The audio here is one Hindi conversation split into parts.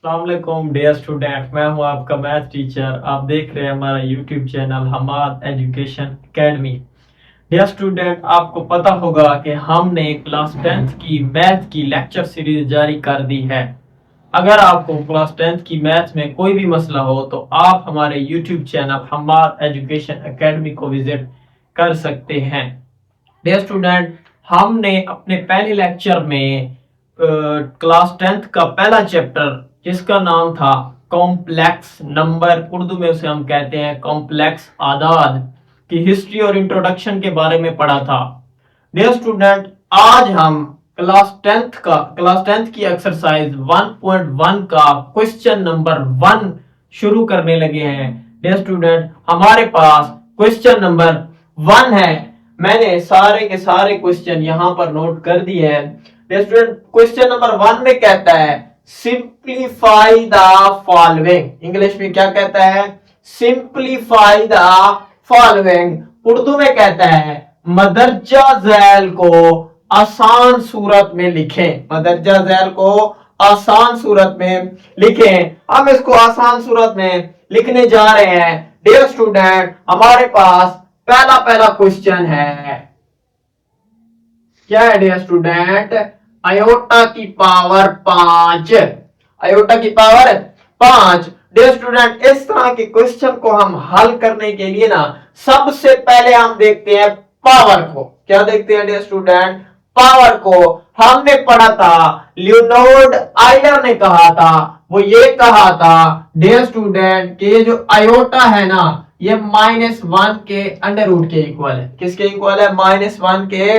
अस्सलाम वालेकुम डियर स्टूडेंट, मैं हूं आपका मैथ टीचर। आप देख रहे हैं हमारा YouTube channel Hamad education academy. Dear student, आपको पता होगा कि हमने क्लास 10th की मैथ की लेक्चर सीरीज जारी कर दी है। अगर आपको क्लास 10th की मैथ में कोई भी मसला हो तो आप हमारे YouTube channel Hamad education academy को विजिट कर सकते हैं। डियर स्टूडेंट, हमने अपने पहले लेक्चर में क्लास 10th का पहला चैप्टर जिसका नाम था कॉम्प्लेक्स नंबर, उर्दू में उसे हम कहते हैं कॉम्प्लेक्स आदाद की हिस्ट्री और इंट्रोडक्शन के बारे में पढ़ा था। डियर स्टूडेंट, आज हम क्लास 10th की एक्सरसाइज 1.1 का क्वेश्चन नंबर 1 शुरू करने लगे हैं। डियर स्टूडेंट, हमारे पास क्वेश्चन नंबर 1 है। मैंने सारे के सारे क्वेश्चन यहां पर नोट कर दिए हैं। डियर स्टूडेंट, क्वेश्चन नंबर 1 में कहता है सिंप्लीफाई द फॉलोइंग। इंग्लिश में क्या कहता है? Simplify the following. उर्दू में कहता है मदरजा झैल को आसान सूरत में लिखें। मदरजा झैल को आसान सूरत में लिखें। हम इसको आसान सूरत में लिखने जा रहे हैं। डियर स्टूडेंट, हमारे पास पहला क्वेश्चन है। क्या है डियर स्टूडेंट? आयोटा की पावर 5। आयोटा की पावर 5। डियर स्टूडेंट, इस तरह के क्वेश्चन को हम हल करने के लिए ना सबसे पहले हम देखते हैं पावर को। क्या देखते हैं डियर स्टूडेंट? पावर को। हमने पढ़ा था, लियोनार्ड आयलर ने कहा था, वो ये कहा था डियर स्टूडेंट कि ये जो आयोटा है ना, ये -1 के अंडर रूट के इक्वल है। किसके इक्वल है? -1 के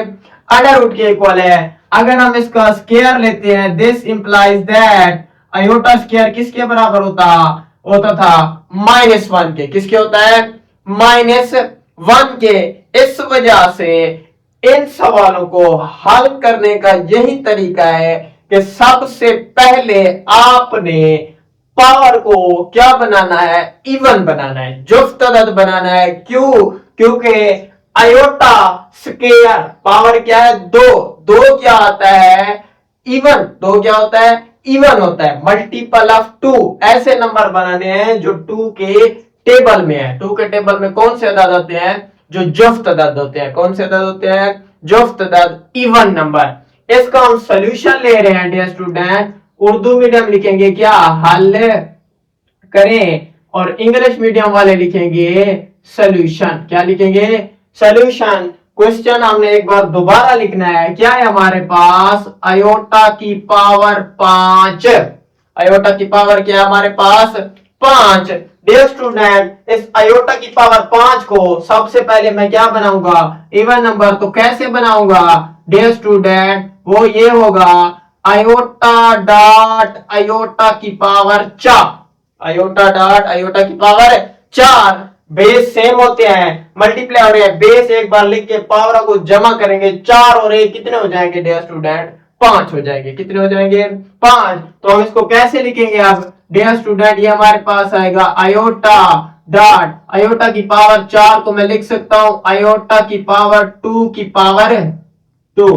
अंडर रूट के इक्वल है। अगर हम इसका स्क्वायर लेते हैं, this implies that iota square किसके बराबर होता था? -1 के। किसके होता है? -1 के। इस वजह से इन सवालों को हल करने का यही तरीका है कि सबसे पहले आपने पावर को क्या बनाना है? इवन बनाना है, जुफ्त अदद बनाना है। क्यों? क्योंकि आयोटा स्क्वायर पावर क्या है? 2 क्या आता है? इवन। 2 क्या होता है? इवन होता है। मल्टीपल ऑफ 2 ऐसे नंबर बनाने हैं जो 2 के टेबल में है। 2 के टेबल में कौन से अदद होते हैं? जो जुफ्त अदद होते हैं। कौन से अदद होते हैं? जुफ्त अदद, इवन नंबर। इसका हम सॉल्यूशन ले रहे हैं डियर स्टूडेंट। उर्दू मीडियम लिखेंगे क्या? हल करें। और इंग्लिश मीडियम वाले लिखेंगे सॉल्यूशन। क्या लिखेंगे? सॉल्यूशन। क्वेश्चन हमने एक बार दोबारा लिखना है। क्या है हमारे पास? आयोटा की पावर 5। आयोटा की पावर क्या है हमारे पास? 5। डियर स्टूडेंट, इस आयोटा की पावर 5 को सबसे पहले मैं क्या बनाऊंगा? Even number. तो कैसे बनाऊंगा डियर स्टूडेंट? वो ये होगा आयोटा डॉट आयोटा की पावर 4। आयोटा डॉट आयोटा की पावर 4। बेस सेम होते हैं, मल्टीप्लाई हो रहे हैं। बेस एक बार लिख के पावर को जमा करेंगे। 4 और 1 कितने हो जाएंगे डियर स्टूडेंट? 5 हो जाएंगे। कितने हो जाएंगे? 5। तो हम इसको कैसे लिखेंगे अब डियर स्टूडेंट? ये हमारे पास आएगा आयोटा डॉट आयोटा की पावर 4 को मैं लिख सकता हूं आयोटा की पावर 2 की पावर 2।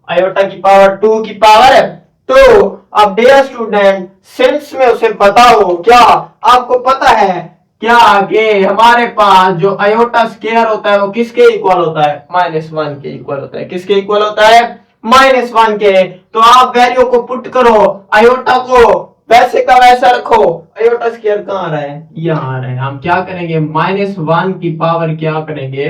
आयोटा की पावर 2 की पावर 2। अब डियर स्टूडेंट, सिंस में उसे बताओ, क्या आपको पता है क्या आगे हमारे पास जो आयोटा स्क्वायर होता है वो किसके इक्वल होता है? -1 के इक्वल होता है। किसके इक्वल होता है? -1 के। तो आप वैल्यू को पुट करो, आयोटा को वैसे का वैसा रखो। आयोटा स्क्वायर कहां आ रहा है? यहां आ रहा है। हम क्या करेंगे? -1 की पावर क्या करेंगे?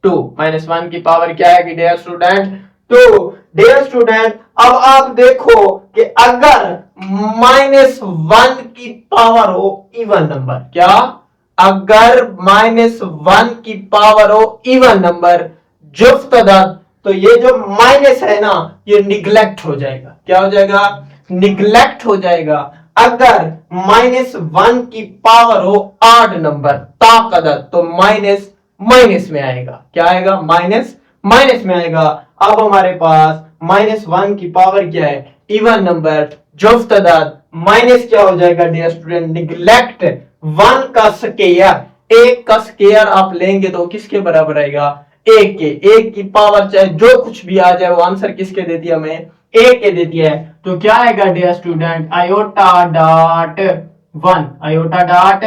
2। -1 की पावर क्या है डियर स्टूडेंट? 2। डियर स्टूडेंट, अब आप देखो कि अगर -1 की पावर हो इवन नंबर, क्या? अगर -1 की पावर हो इवन नंबर जुफ्त अदद, तो ये जो माइनस है ना, ये निगलेक्ट हो जाएगा। क्या हो जाएगा? निगलेक्ट हो जाएगा। अगर -1 की पावर हो आड नंबर ताक अदद, तो माइनस में आएगा। क्या आएगा? माइनस में आएगा। अब हमारे पास -1 की पावर क्या है? इवन नंबर जुफ्त अदद। माइनस क्या हो जाएगा डियर स्टूडेंट? निगलेक्ट 1 का स्क्वायर। 1 का स्क्वायर आप लेंगे तो किसके बराबर आएगा? 1 के। 1 की पावर चाहे जो कुछ भी आ जाए, वो आंसर किसके दे दिया हमें? ए के दे दिया है, तो क्या आएगा dear student, iota dot 1, iota dot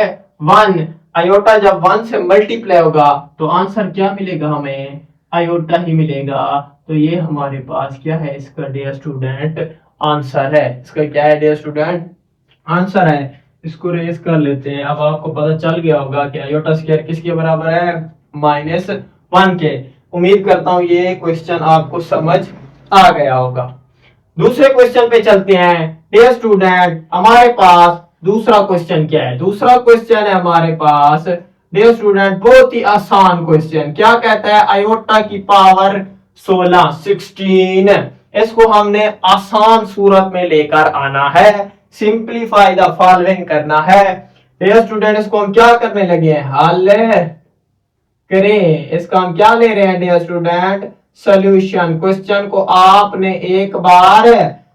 1। Iota जब 1 से मल्टीप्लाई होगा तो आंसर क्या मिलेगा, हमें आयोटा ही मिलेगा। तो ये हमारे पास क्या है इसका डियर स्टूडेंट, आंसर है। इसका क्या है डियर स्टूडेंट, आंसर है। इसको रेस कर लेते हैं। अब आपको पता चल गया होगा कि आयोटा स्क्वायर किसके बराबर है, -1 के। उम्मीद करता हूं ये क्वेश्चन आपको समझ आ गया होगा। दूसरे क्वेश्चन पे चलते हैं डियर स्टूडेंट। हमारे पास दूसरा क्वेश्चन क्या है, दूसरा क्वेश्चन है हमारे पास डियर स्टूडेंट बहुत ही आसान क्वेश्चन। क्या कहता है, आयोटा की पावर 16 इसको हमने आसान सूरत में लेकर आना है, सिंप्लीफाई द फॉलोइंग करना है। डियर स्टूडेंट इसको हम क्या करने लगे हैं, हल करें। इसका हम क्या ले रहे हैं डियर स्टूडेंट, सॉल्यूशन। क्वेश्चन को आपने एक बार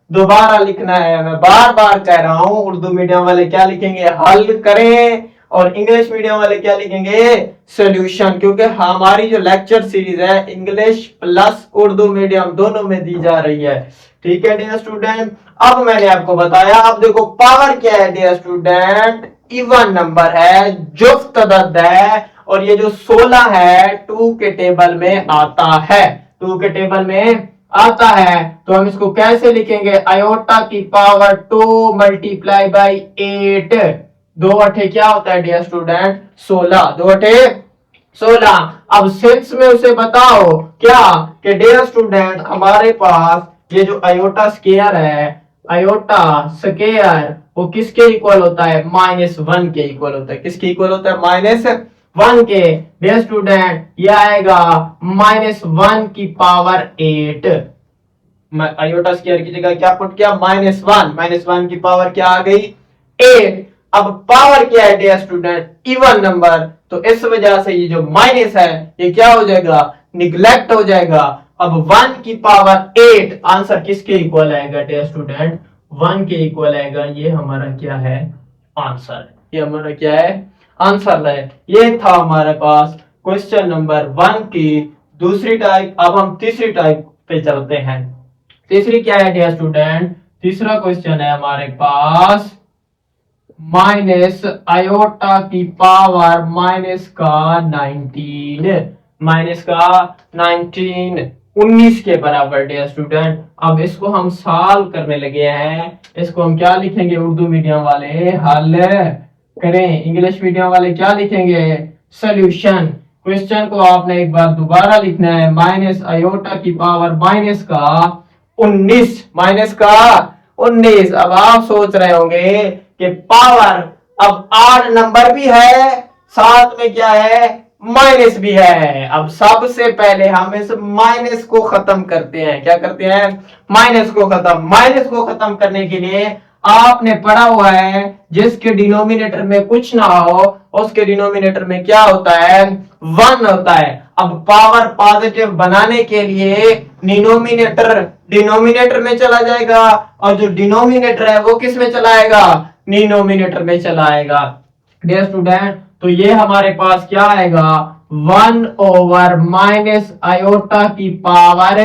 दोबारा लिखना है, मैं बार बार कह रहा हूं। उर्दू मीडियम वाले क्या लिखेंगे, हल करें, और इंग्लिश मीडियम वाले क्या लिखेंगे, सॉल्यूशन। क्योंकि हमारी जो लेक्चर सीरीज है इंग्लिश प्लस उर्दू मीडियम दोनों में दी जा रही है। ठीक है डियर स्टूडेंट, अब मैंने आपको बताया। अब देखो पावर क्या है डियर स्टूडेंट, इवन नंबर है, जुफ्त अदद है, और ये जो 16 है 2 के टेबल में आता है, 2 के टेबल में आता है। तो हम इसको कैसे लिखेंगे, आयोटा की पावर 2 मल्टीप्लाई बाई 8। 2 अठे क्या होता है डियर स्टूडेंट, 16, 2 अठे 16। अब सिंस में उसे बताओ क्या कि डियर स्टूडेंट हमारे पास ये जो आयोटा स्क्वायर है, आयोटा स्क्वायर वो किसके इक्वल होता है, -1 के इक्वल होता है। किसके इक्वल होता है, -1 के। डियर स्टूडेंट ये आएगा -1 की पावर 8। आयोटा स्क्वायर की जगह क्या पुट किया, -1 की पावर क्या आ गई, 8। अब पावर क्या है डियर स्टूडेंट, इवन नंबर, तो इस वजह से ये जो माइनस है ये क्या हो जाएगा, निगलेक्ट हो जाएगा। अब 1 की पावर 8 आंसर किसके इक्वल आएगा डियर स्टूडेंट, 1 के इक्वल आएगा। ये हमारा क्या है, आंसर। ये हमारा क्या है, आंसर है। ये था हमारे पास क्वेश्चन नंबर 1 की दूसरी टाइप। अब हम तीसरी टाइप पे चलते हैं। तीसरी क्या है डियर स्टूडेंट, तीसरा क्वेश्चन है हमारे पास माइनस आयोटा की पावर माइनस का 19, माइनस का 19 के बराबर डियर स्टूडेंट। अब इसको हम सॉल्व करने लगे हैं। इसको हम क्या लिखेंगे, उर्दू मीडियम वाले हल करें, इंग्लिश मीडियम वाले क्या लिखेंगे, सॉल्यूशन। क्वेश्चन को आपने एक बार दोबारा लिखना है, माइनस आयोटा की पावर माइनस का 19, माइनस का 19। अब आप सोच रहे होंगे कि पावर अब आड नंबर भी है, साथ में क्या है, माइनस भी है। अब सबसे पहले हम इस माइनस को खत्म करते हैं। क्या करते हैं, माइनस को खत्म। माइनस को खत्म करने के लिए आपने पढ़ा हुआ है जिसके डिनोमिनेटर में कुछ ना हो उसके डिनोमिनेटर में क्या होता है, 1 होता है। अब पावर पॉजिटिव बनाने के लिए डिनोमिनेटर में चला जाएगा, और जो डिनोमिनेटर है वो किस में चलाएगा, डिनोमिनेटर में चलाएगा डियर स्टूडेंट। तो ये हमारे पास क्या आएगा, 1 ओवर माइनस आयोटा की पावर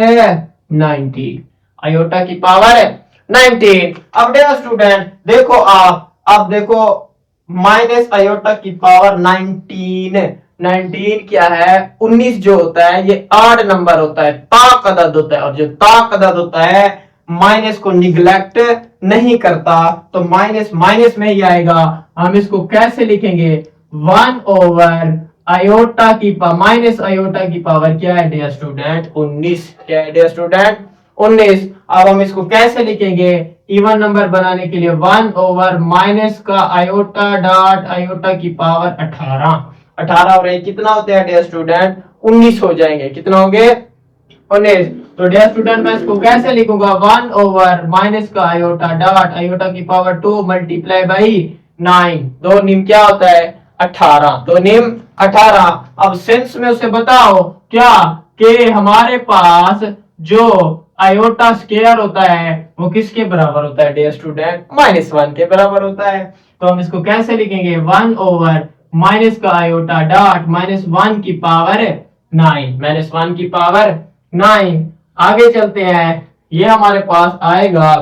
90, आयोटा की पावर 19। अब डियर स्टूडेंट देखो आप, अब देखो माइनस आयोटा की पावर 19 क्या है, 19 जो होता है ये आड नंबर होता है, ताक अदद होता है, और जो ताक अदद होता है माइनस को निगलेक्ट नहीं करता, तो माइनस माइनस में ही आएगा। हम इसको कैसे लिखेंगे, 1 ओवर आयोटा की माइनस आयोटा की पावर क्या है डियर स्टूडेंट, 19। क्या है डियर स्टूडेंट, 19। अब हम इसको कैसे लिखेंगे, इवन नंबर बनाने के लिए 1 ओवर माइनस का आयोटा डॉट आयोटा की पावर 18 और ये कितना होता है डियर स्टूडेंट, 19 हो जाएंगे। कितना होंगे, 19। तो डियर स्टूडेंट मैं इसको कैसे लिखूंगा, 1 ओवर माइनस का आयोटा डॉट आयोटा की पावर 2 मल्टीप्लाई बाई 9, 2 निम क्या होता है, 18, 2 निम 18। अब सेंस में उसे बताओ क्या कि हमारे पास जो आयोटा स्क्वायर होता है वो किसके बराबर होता है डियर स्टूडेंट, -1 के बराबर होता है। तो हम इसको कैसे लिखेंगे, 1 ओवर माइनस का आयोटा डॉट -1 की पावर 9, -1 की पावर 9। आगे चलते हैं ये हमारे पास आएगा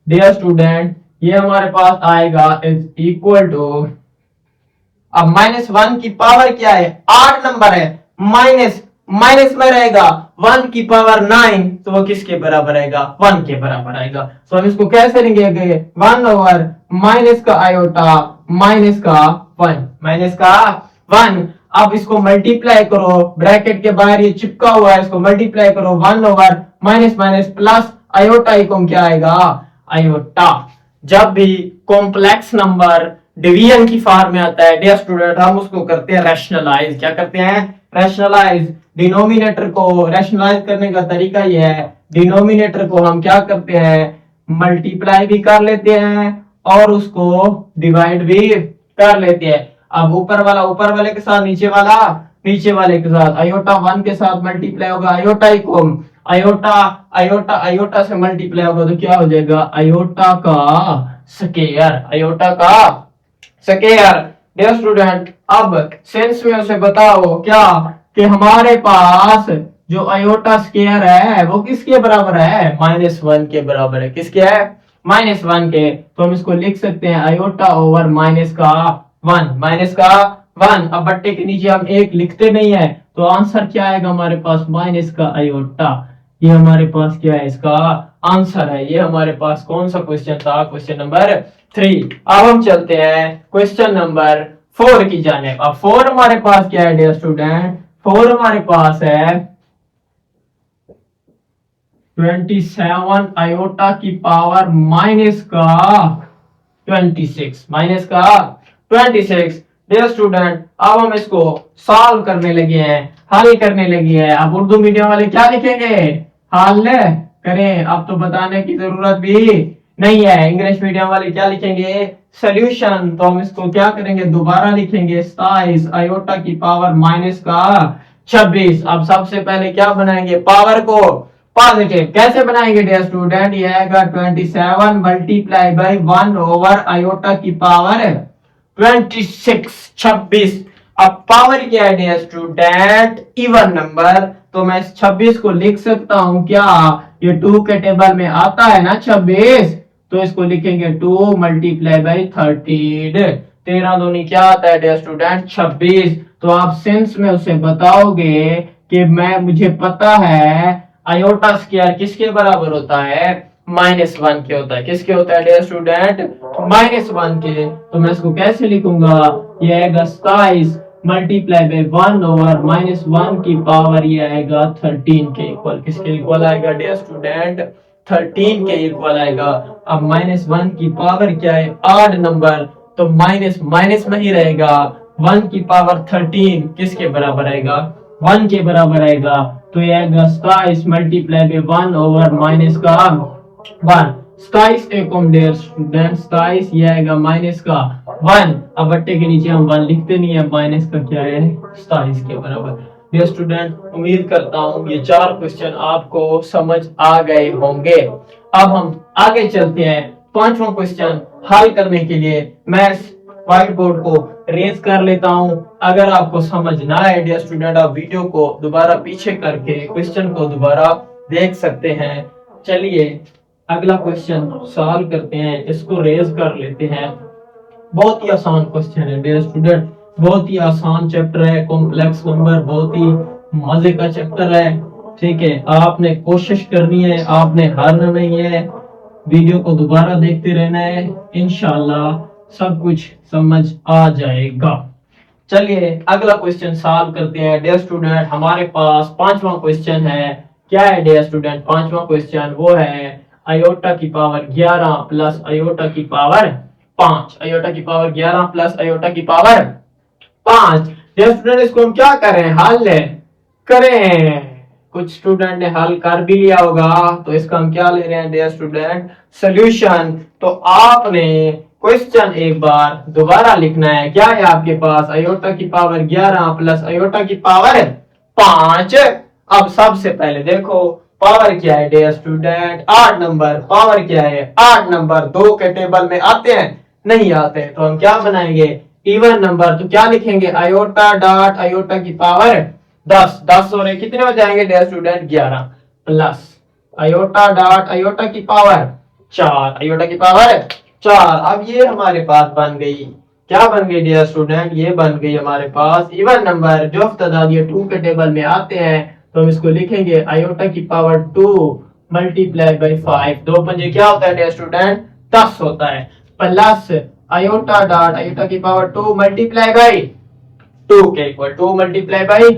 डियर स्टूडेंट, ये हमारे पास आएगा इज इक्वल टू, अब -1 की पावर क्या है, 8 नंबर है, माइनस माइनस में रहेगा 1 की पावर 9, तो वो किसके बराबर आएगा, 1 के बराबर आएगा। तो हम इसको कैसे लिखेंगे, 1 ओवर माइनस का आयोटा माइनस का 1, माइनस का 1। अब इसको मल्टीप्लाई करो, ब्रैकेट के बाहर ये चिपका हुआ है, इसको मल्टीप्लाई करो, 1 over minus minus plus iota equal क्या आएगा, आयोटा। जब भी कॉम्प्लेक्स नंबर डिवीजन की फॉर्म में आता है डियर स्टूडेंट, हम उसको करते हैं रैशनलाइज। क्या करते हैं, रैशनलाइज। डिनोमिनेटर को रैशनलाइज करने का तरीका यह है, डिनोमिनेटर को हम क्या करते हैं, मल्टीप्लाई भी कर लेते हैं और उसको डिवाइड भी कर लेते हैं। अब ऊपर वाले के साथ नीचे वाले के साथ, आयोटा 1 के साथ मल्टीप्लाई होगा, iota equal iota iota iota से मल्टीप्लाई होगा तो क्या हो जाएगा, आयोटा का स्क्वायर, आयोटा का स्क्वायर। डियर स्टूडेंट, अब सेंस में उसे बताओ क्या कि हमारे पास जो आयोटा स्क्वायर है वो किसके बराबर है, -1 के बराबर है। किसके है, -1 के। तो हम इसको लिख सकते हैं आयोटा ओवर माइनस का 1, माइनस का 1। अब बट्टे के नीचे हम एक लिखते नहीं है, तो आंसर क्या आएगा हमारे पास, माइनस का आयोटा। ये हमारे पास क्या है, इसका आंसर है। ये हमारे पास कौन सा क्वेश्चन था, क्वेश्चन नंबर 3। अब हम चलते हैं क्वेश्चन नंबर 4 की जानिब। अब 4 हमारे पास क्या है डियर स्टूडेंट, 4 हमारे पास है 27 आयोटा की पावर माइनस का 26, माइनस का 26। डियर स्टूडेंट, अब हम इसको सॉल्व करने लगे हैं, हल करने लगे हैं। अब उर्दू मीडियम वाले क्या लिखेंगे, हल करें, अब तो बताने की जरूरत भी नहीं है। इंग्लिश मीडियम वाले क्या लिखेंगे, सोल्यूशन। तो हम इसको क्या करेंगे, दोबारा लिखेंगे, साइज आयोटा की पावर माइनस का 26। अब सबसे पहले क्या बनाएंगे, पावर को पॉजिटिव। कैसे बनाएंगे डियर स्टूडेंट, ये आएगा 27 मल्टीप्लाई बाई 1 ओवर आयोटा की पावर 26, 26। अब पावर क्या है डियर स्टूडेंट, इवन नंबर। तो मैं इस 26 को लिख सकता हूं क्या, ये 2 के टेबल में आता है ना 26, तो इसको लिखेंगे 2 मल्टीप्लाई बाई 13। 13 दूनी क्या आता है डियर स्टूडेंट, 26। तो आप सेंस में उसे बताओगे कि मुझे पता है आयोटा स्क्वायर किसके बराबर होता है, -1 के होता है। किसके होता है डियर स्टूडेंट, -1 के। तो मैं इसको कैसे लिखूंगा, ये आएगा 27 मल्टीप्लाई बाई 1 ओवर -1 की पावर, ये आएगा 13 के इक्वल। किसके इक्वल आएगा डियर स्टूडेंट, 13 के इक्वल आएगा। अब -1 की पावर क्या है, 8 नंबर, तो माइनस माइनस में ही रहेगा। 1 की पावर 13 किसके बराबर आएगा, 1 के बराबर आएगा। तो ये आएगा 27 मल्टीप्लाई बाई 1 ओवर माइनस का 1, 27 एकम डियर स्टूडेंट, 27 ये आएगा माइनस का 1। अब बट्टे के नीचे हम 1 लिखते नहीं है, माइनस का क्या है, 27 के बराबर। डियर स्टूडेंट, उम्मीद करता हूँ ये 4 क्वेश्चन आपको समझ आ गए होंगे। अब हम आगे चलते हैं 5वां क्वेश्चन हल करने के लिए। मैं व्हाइट बोर्ड को रेज कर लेता हूं। अगर आपको समझ ना आए डियर स्टूडेंट, आप वीडियो को दोबारा पीछे करके क्वेश्चन को दोबारा देख सकते हैं। चलिए अगला क्वेश्चन सॉल्व करते हैं, इसको रेज कर लेते हैं। बहुत ही आसान क्वेश्चन है डियर स्टूडेंट, बहुत ही आसान चैप्टर है, कॉम्प्लेक्स नंबर बहुत ही मजे का चैप्टर है। ठीक है, आपने कोशिश करनी है, आपने हारना नहीं है, वीडियो को दोबारा देखते रहना है, इंशाल्लाह सब कुछ समझ आ जाएगा। चलिए अगला क्वेश्चन सॉल्व करते हैं डियर स्टूडेंट। हमारे पास 5वां क्वेश्चन है। क्या है डियर स्टूडेंट 5वां क्वेश्चन, वो है आयोटा की पावर 11 प्लस आयोटा की पावर 5, आयोटा की पावर 11 प्लस आयोटा की पावर 5। डियर स्टूडेंट, इसको हम क्या करें, हल करें। कुछ स्टूडेंट ने हल कर भी लिया होगा, तो इसका हम क्या ले रहे हैं डियर स्टूडेंट, सॉल्यूशन। तो आपने क्वेश्चन एक बार दोबारा लिखना है। क्या है आपके पास, आयोटा की पावर 11 प्लस आयोटा की पावर 5। अब सबसे पहले देखो पावर क्या है डियर स्टूडेंट, 8 नंबर। पावर क्या है, 8 नंबर। 2 के टेबल में आते हैं, नहीं आते, तो हम क्या बनाएंगे, इवन नंबर। तो क्या लिखेंगे, आयोटा डॉट आयोटा की पावर 10। 10 हो रहे कितने हो जाएंगे dear student, 11 plus iota dot iota की पावर 4, आयोटा की पावर 4। अब ये हमारे पास बन गई, क्या बन गई डियर स्टूडेंट, ये बन गई हमारे पास इवन नंबर जो तदाद 2 के टेबल में आते हैं। तो हम इसको लिखेंगे आयोटा की पावर 2 मल्टीप्लाई बाई 5, 2 पंजे क्या होता है डियर स्टूडेंट, 10 होता है, प्लस आयोटा डॉट आयोटा की पावर 2 मल्टीप्लाई बाई 2 के इक्वल, 2 मल्टीप्लाई बाई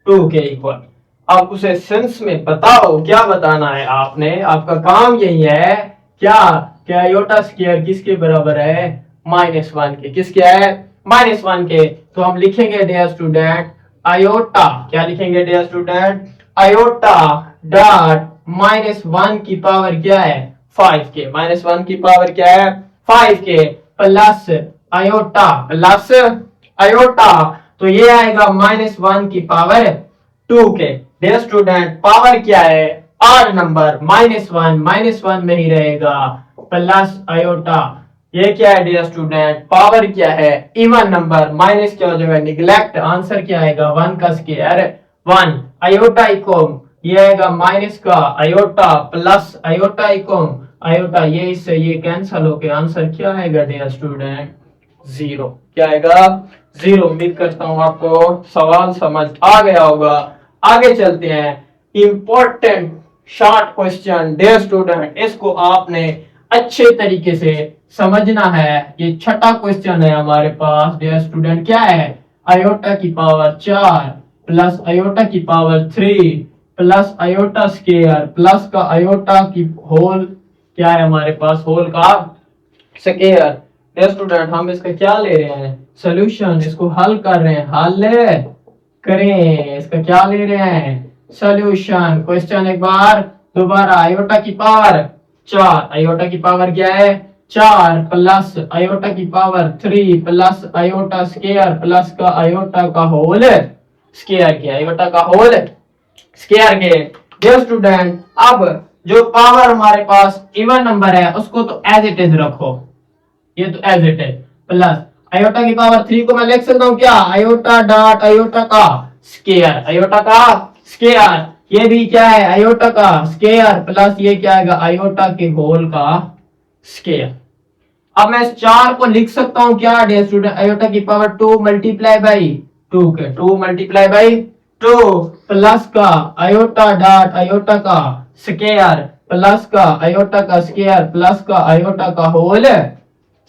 2 के इक्वल। अब उसे सेंस में बताओ, क्या बताना है आपने, आपका काम यही है क्या, क्या आयोटा स्क्वायर किसके बराबर है, -1 के, किसके है, -1 के। तो हम लिखेंगे डियर स्टूडेंट आयोटा, क्या लिखेंगे डियर स्टूडेंट, आयोटा डॉट -1 की पावर क्या है 5 के, -1 की पावर क्या है 5 के, प्लस आयोटा, प्लस आयोटा, तो ये आएगा -1 की पावर 2 के। डियर स्टूडेंट पावर क्या है, आड नंबर -1 में ही रहेगा, प्लस आयोटा, ये क्या है डियर स्टूडेंट, पावर क्या है इवन नंबर, माइनस क्या हो जाएगा निगलेक्ट, आंसर क्या आएगा 1 का स्क्वायर 1, आयोटा इकोम ये आएगा माइनस का आयोटा प्लस आयोटा इकोम आयोटा, ये इससे ये कैंसिल होके आंसर क्या आएगा डियर स्टूडेंट 0, क्या आएगा 0। उम्मीद करता हूँ आपको सवाल समझ आ गया होगा। आगे चलते हैं, important short question dear student, इसको आपने अच्छे तरीके से समझना है। ये छठा क्वेश्चन है हमारे पास डियर स्टूडेंट, क्या है आयोटा की पावर 4 प्लस आयोटा की power 3 plus iota square plus का आयोटा की होल, क्या है हमारे पास होल का स्क्वायर। डियर स्टूडेंट हम इसका क्या ले रहे हैं सोल्यूशन, इसको हल कर रहे हैं, हल करें, इसका क्या ले रहे हैं सोल्यूशन। क्वेश्चन एक बार दोबारा, आयोटा की पावर 4, आयोटा की पावर क्या है 4 प्लस आयोटा की power 3 plus iota square plus का आयोटा का होल स्क्वायर के, आयोटा का होल स्क्वायर के। डियर स्टूडेंट अब जो पावर हमारे पास इवन नंबर है उसको तो एज इट इज रखो, ये तो as it is, plus iota की पावर 3 को मैं लिख सकता हूँ क्या आयोटा डॉट आयोटा का स्क्वायर, आयोटा का स्क्वायर, ये भी क्या है आयोटा का स्क्वायर प्लस ये क्या आएगा आयोटा के होल का स्क्वायर। अब मैं इस 4 को लिख सकता हूँ क्या डियर स्टूडेंट, आयोटा की पावर 2 मल्टीप्लाई बाई 2 के, 2 मल्टीप्लाई बाई 2 प्लस का आयोटा डॉट आयोटा का स्क्वायर प्लस का आयोटा का स्क्वायर प्लस का आयोटा का होल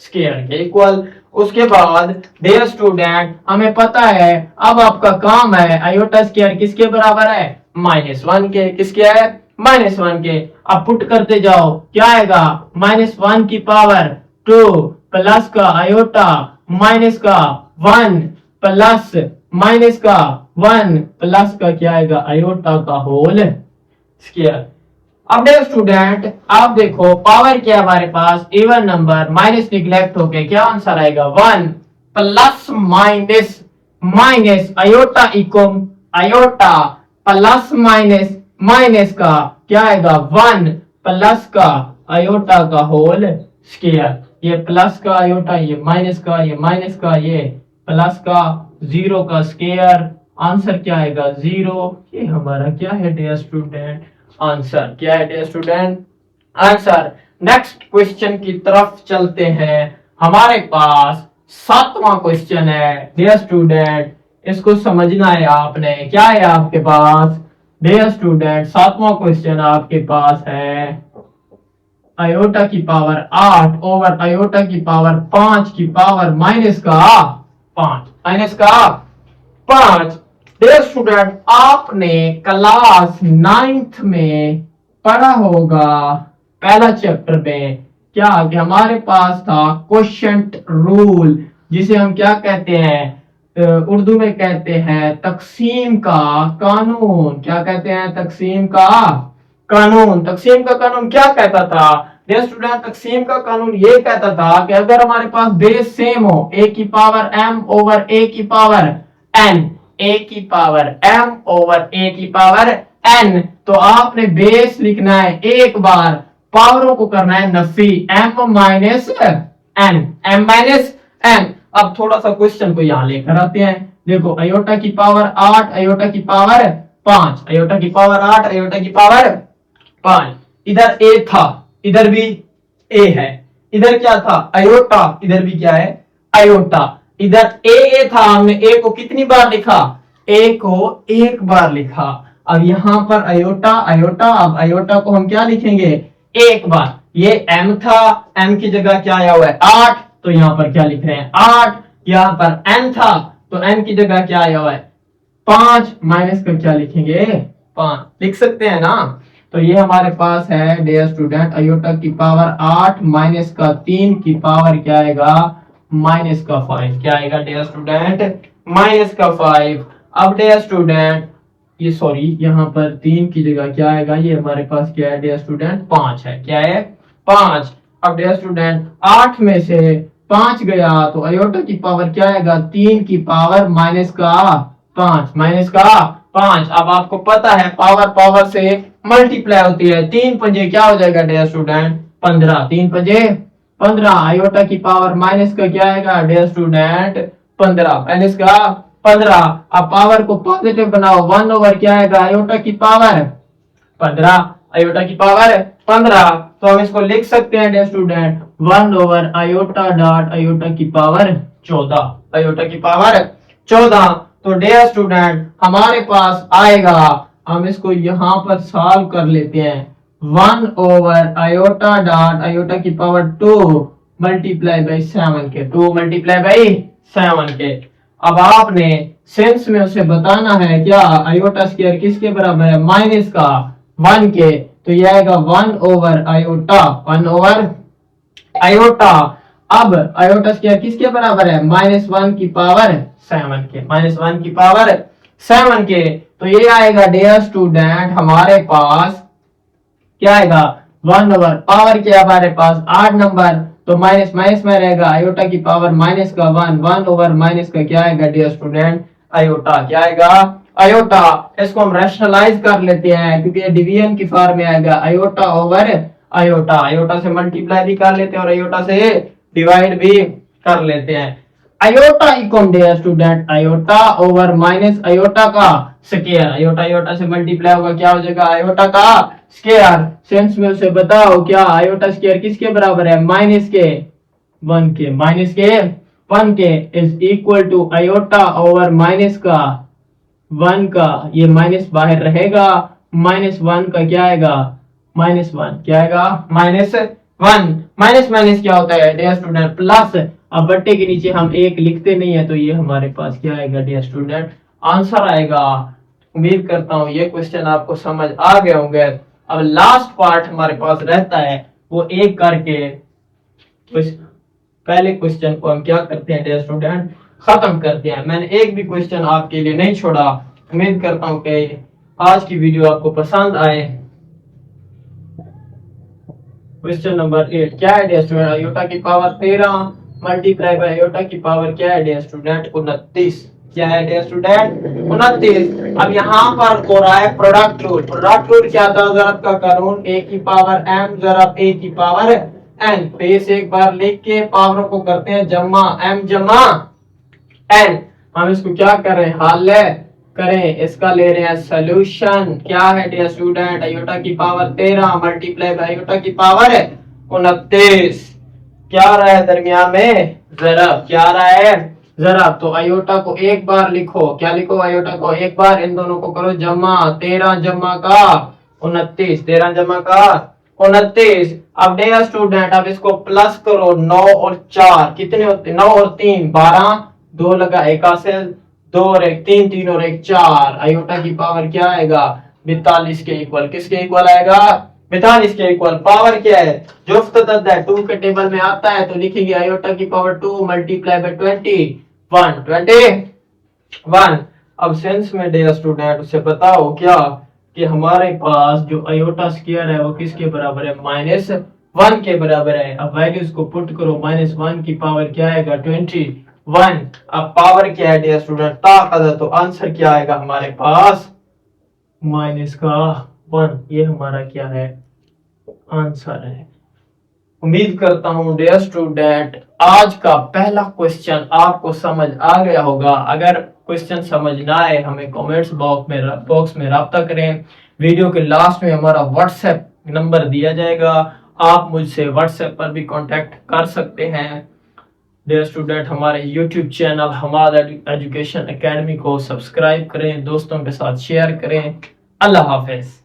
स्क्वायर के इक्वल। उसके बाद डियर स्टूडेंट हमें पता है अब आपका काम है आयोटा स्क्वायर किसके बराबर है -1 के, किसके है -1 के। अब पुट करते जाओ, क्या आएगा -1 की पावर 2 प्लस का आयोटा माइनस का 1 प्लस माइनस का 1 प्लस का क्या आएगा आयोटा का होल स्क्वायर। अब देखो स्टूडेंट आप देखो पावर क्या है हमारे पास इवन नंबर, माइनस निगलेक्ट हो गया, क्या आंसर आएगा 1 प्लस माइनस माइनस आयोटा इकोम आयोटा प्लस माइनस माइनस का क्या आएगा 1 प्लस का आयोटा का होल स्क्वायर। ये प्लस का आयोटा, ये माइनस का, ये माइनस का, ये प्लस का 0 का स्क्वायर, आंसर क्या आएगा 0। ये हमारा क्या है डियर स्टूडेंट आंसर, क्या है dear student answer. Next question की तरफ चलते हैं, हमारे पास 7वां क्वेश्चन है डियर स्टूडेंट, इसको समझना है आपने। क्या है आपके पास डियर स्टूडेंट 7वां क्वेश्चन आपके पास है आयोटा की पावर 8 ओवर आयोटा की पावर 5 की पावर माइनस का 5, माइनस का 5। डियर स्टूडेंट आपने क्लास 9th में पढ़ा होगा पहला चैप्टर में क्या कि हमारे पास था क्वोशिएंट रूल, जिसे हम क्या कहते हैं उर्दू में कहते हैं तकसीम का कानून। क्या कहते हैं तकसीम का कानून। तकसीम का कानून क्या कहता था डियर स्टूडेंट, तकसीम का कानून ये कहता था कि अगर हमारे पास बेस सेम हो a की पावर m ओवर a की पावर n, a की पावर m ओवर a की पावर n, तो आपने बेस लिखना है एक बार, पावरों को करना है Nafi m minus n, m minus n। अब थोड़ा सा क्वेश्चन को यहाँ लेकर आते हैं, देखो आयोटा की पावर 8 आयोटा की पावर 5, आयोटा की पावर 8 आयोटा की पावर 5। इधर ए था, इधर भी ए है, इधर क्या था आयोटा, इधर भी क्या है आयोटा। इधर ए था, हमने ए को कितनी बार लिखा, ए को एक बार लिखा। अब यहां पर आयोटा आयोटा, अब आयोटा को हम क्या लिखेंगे एक बार। ये एम था, एम की जगह क्या आया हुआ है 8, तो यहां पर क्या लिख रहे हैं 8। यहां पर एन था, तो एन की जगह क्या आया हुआ है 5, माइनस का क्या लिखेंगे 5, लिख सकते हैं ना। तो ये हमारे पास है डियर स्टूडेंट आयोटा की पावर 8 माइनस का 3 की पावर क्या आएगा माइनस का 5, क्या आएगा डियर स्टूडेंट माइनस का 5। अब डियर स्टूडेंट ये सॉरी यहाँ पर 3 की जगह क्या आएगा, ये हमारे पास क्या है डियर स्टूडेंट 5 है, क्या है 5। अब डियर स्टूडेंट 8 में से 5 गया तो आयोटा की पावर क्या आएगा 3 की पावर माइनस का 5, माइनस का 5। अब आपको पता है पावर पावर से मल्टीप्लाई होती है, 3 पंजे क्या हो जाएगा डियर स्टूडेंट 15, 3 पंजे 15। आयोटा की पावर माइनस का क्या आएगा डियर स्टूडेंट 15, माइनस का 15। अब पावर को पॉजिटिव बनाओ, 1 ओवर क्या आएगा आयोटा की पावर 15, आयोटा की पावर 15। तो हम इसको लिख सकते हैं dear student 1 over iota dot iota की पावर 14, आयोटा की पावर 14। तो डियर स्टूडेंट हमारे पास आएगा, हम इसको यहां पर सॉल्व कर लेते हैं 1 ओवर आयोटा डॉट आयोटा की पावर 2 मल्टीप्लाई बाई 7 के, 2 मल्टीप्लाई बाई 7 के। अब आपने सेंस में उसे बताना है क्या आयोटा स्क्वायर किसके बराबर है माइनस का 1 के, तो यह आएगा 1 ओवर आयोटा, 1 ओवर आयोटा। अब आयोटा स्क्वायर किसके बराबर है -1 की पावर 7 के, -1 की पावर 7 के। तो ये आएगा डियर स्टूडेंट हमारे पास क्या आएगा 1 ओवर पावर के हमारे पास 8 नंबर, तो माइनस माइनस में रहेगा आयोटा की पावर माइनस का 1, 1 ओवर माइनस का क्या आएगा डियर स्टूडेंट आयोटा, क्या आएगा आयोटा। इसको हम रैशनलाइज कर लेते हैं क्योंकि ये डिवीजन की फॉर्म में आएगा आयोटा ओवर आयोटा, आयोटा से मल्टीप्लाई भी कर लेते हैं और आयोटा से डिवाइड भी कर लेते हैं। Iota equal dear student iota over minus iota का स्क्वायर, आयोटा आयोटा से मल्टीप्लाई होगा क्या हो जाएगा आयोटा का स्क्वायर। सेंस में उसे बताओ क्या आयोटा स्क्वायर किसके बराबर है माइनस के 1 के, माइनस के 1 के is equal to iota over minus का 1 का, ये माइनस बाहर रहेगा, -1 का क्या आएगा -1 क्या आएगा -1। माइनस माइनस क्या होता है डियर स्टूडेंट प्लस। अब बट्टे के नीचे हम एक लिखते नहीं है, तो ये हमारे पास क्या आएगा डियर स्टूडेंट आंसर आएगा। उम्मीद करता हूँ ये क्वेश्चन आपको समझ आ गए होंगे। अब लास्ट पार्ट हमारे पास रहता है, वो एक करके पहले क्वेश्चन को हम क्या करते हैं डियर स्टूडेंट खत्म करते हैं। मैंने एक भी क्वेश्चन आपके लिए नहीं छोड़ा। उम्मीद करता हूँ कि आज की वीडियो आपको पसंद आए। क्वेश्चन नंबर 8 क्या है डियर स्टूडेंट आयोटा की पावर 13 मल्टीप्लाई बाय आयोटा की पावर क्या है डियर स्टूडेंट 29, क्या है डियर स्टूडेंट 29। अब यहाँ पर हो रहा है प्रोडक्ट रूल। प्रोडक्ट रूल क्या था ज़रब का कानून, a की पावर m ज़रब a की पावर n। पेश एक बार लिख के पावरों को करते हैं जमा, m जमा n। हम इसको क्या कर रहे हैं हल करें, इसका ले रहे हैं सोल्यूशन। क्या है डियर स्टूडेंट आयोटा की पावर 13 मल्टीप्लाई बाय आयोटा की पावर 29, क्या आ रहा है दरमियान में ज़रब, क्या आ रहा है ज़रब। तो आयोटा को एक बार लिखो, क्या लिखो आयोटा को एक बार, इन दोनों को करो जमा, 13 जमा का 29, 13 जमा का 29। अब डियर स्टूडेंट अब इसको प्लस करो, 9 और 4 कितने होते 9 और 3 12, 2 लगा 1 से 2 और 1 3, 3 और 1 4। आयोटा की पावर क्या आएगा 42 के इक्वल, किसके इक्वल आएगा 42 के इक्वल। पावर क्या है जो 2 के टेबल में आता है, तो लिखेंगे आयोटा की पावर 2 मल्टीप्लाई बाय 21। अब सेंस में डियर स्टूडेंट उसे बताओ क्या कि हमारे पास जो आयोटा स्क्वायर है वो किसके बराबर है -1 के बराबर है। अब वैल्यूज को पुट करो, -1 की पावर क्या आएगा 21। अब पावर क्या है डियर स्टूडेंट ताकत, तो आंसर क्या आएगा हमारे पास -1। ये हमारा क्या है आंसर है। उम्मीद करता हूँ डियर स्टूडेंट आज का पहला क्वेश्चन आपको समझ आ गया होगा। अगर क्वेश्चन समझ ना आए हमें कमेंट्स बॉक्स में राब्ता करें। वीडियो के लास्ट में हमारा व्हाट्सएप नंबर दिया जाएगा, आप मुझसे व्हाट्सएप पर भी कांटेक्ट कर सकते हैं। डियर स्टूडेंट, हमारे YouTube channel Hamad education academy को सब्सक्राइब करें, दोस्तों के साथ शेयर करें। अल्लाह हाफिज।